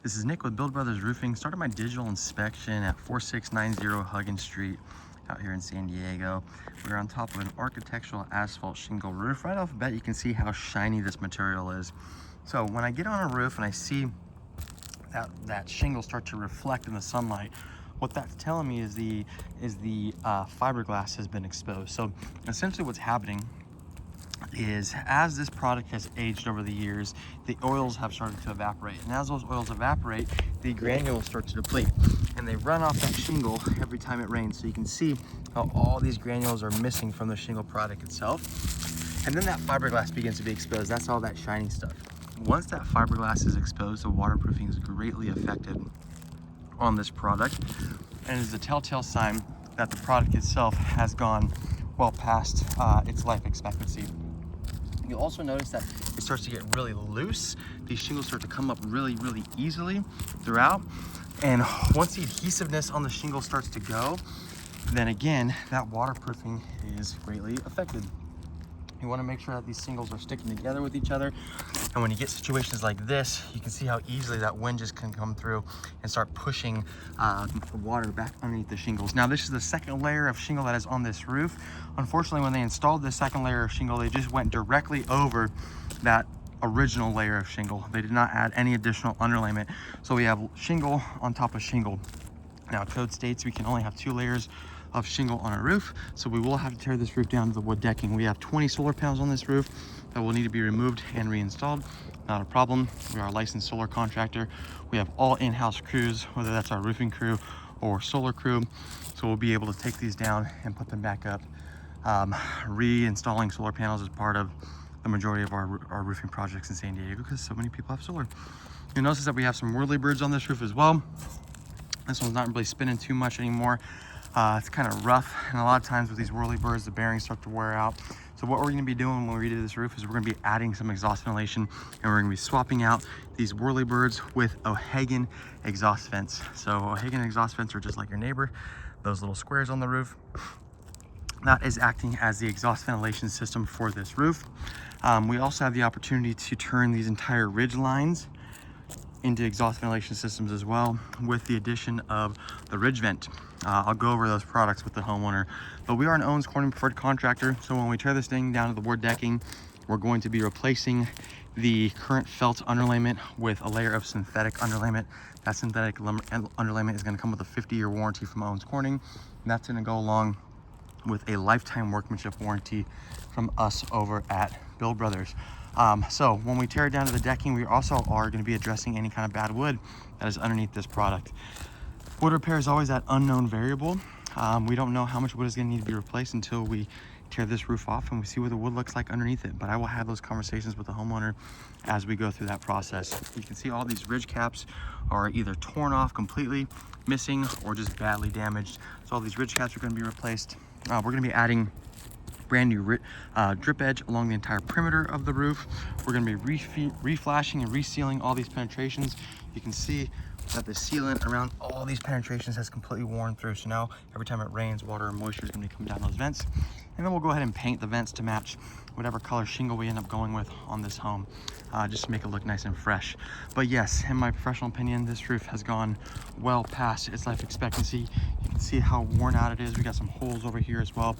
This is Nick with Build Brothers Roofing. Started my digital inspection at 4690 Huggins Street out here in San Diego. We're on top of an architectural asphalt shingle roof. Right off the bat, you can see how shiny this material is. So when I get on a roof and I see that shingle start to reflect in the sunlight, what that's telling me is the fiberglass has been exposed. So essentially what's happening is, as this product has aged over the years, the oils have started to evaporate, and as those oils evaporate, the granules start to deplete, and they run off that shingle every time it rains. So you can see how all these granules are missing from the shingle product itself, and then that fiberglass begins to be exposed. That's all that shiny stuff. Once that fiberglass is exposed, the waterproofing is greatly affected on this product, and is a telltale sign that the product itself has gone well past its life expectancy. You'll also notice that it starts to get really loose. These shingles start to come up really easily throughout. And once the adhesiveness on the shingle starts to go, then again, that waterproofing is greatly affected. You want to make sure that these shingles are sticking together with each other. And when you get situations like this, you can see how easily that wind just can come through and start pushing the water back underneath the shingles. Now, this is the second layer of shingle that is on this roof. Unfortunately, when they installed this second layer of shingle, they just went directly over that original layer of shingle. They did not add any additional underlayment. So we have shingle on top of shingle. Now, code states we can only have 2 layers of shingle on a roof, so we will have to tear this roof down to the wood decking. We have 20 solar panels on this roof that will need to be removed and reinstalled. Not a problem. We are a licensed solar contractor. We have all in-house crews, whether that's our roofing crew or solar crew, so we'll be able to take these down and put them back up. Reinstalling solar panels is part of the majority of our roofing projects in San Diego because so many people have solar. You'll notice that we have some whirly-birds on this roof as well. This one's not really spinning too much anymore. It's kind of rough, and a lot of times with these whirly-birds, the bearings start to wear out. So what we're going to be doing when we redo this roof is we're going to be adding some exhaust ventilation, and we're going to be swapping out these whirly-birds with Huggins exhaust vents. So Huggins exhaust vents are just like your neighbor, those little squares on the roof. That is acting as the exhaust ventilation system for this roof. We also have the opportunity to turn these entire ridge lines into exhaust ventilation systems as well, with the addition of the ridge vent. I'll go over those products with the homeowner, but we are an Owens Corning preferred contractor. So when we tear this thing down to the wood decking, we're going to be replacing the current felt underlayment with a layer of synthetic underlayment. That synthetic underlayment is going to come with a 50-year warranty from Owens Corning, and that's going to go along with a lifetime workmanship warranty from us over at Build Brothers. So when we tear it down to the decking, we also are going to be addressing any kind of bad wood that is underneath this product. Wood repair is always that unknown variable. We don't know how much wood is going to need to be replaced until we tear this roof off and we see what the wood looks like underneath it. But I will have those conversations with the homeowner as we go through that process. You can see all these ridge caps are either torn off completely, missing, or just badly damaged. So all these ridge caps are going to be replaced. We're going to be adding brand new drip edge along the entire perimeter of the roof. We're going to be reflashing and resealing all these penetrations. You can see that the sealant around all these penetrations has completely worn through. So now every time it rains, water and moisture is going to be coming down those vents. And then we'll go ahead and paint the vents to match whatever color shingle we end up going with on this home, just to make it look nice and fresh. But yes, in my professional opinion, this roof has gone well past its life expectancy. You can see how worn out it is. We got some holes over here as well.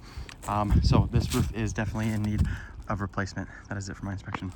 So this roof is definitely in need of replacement. That is it for my inspection.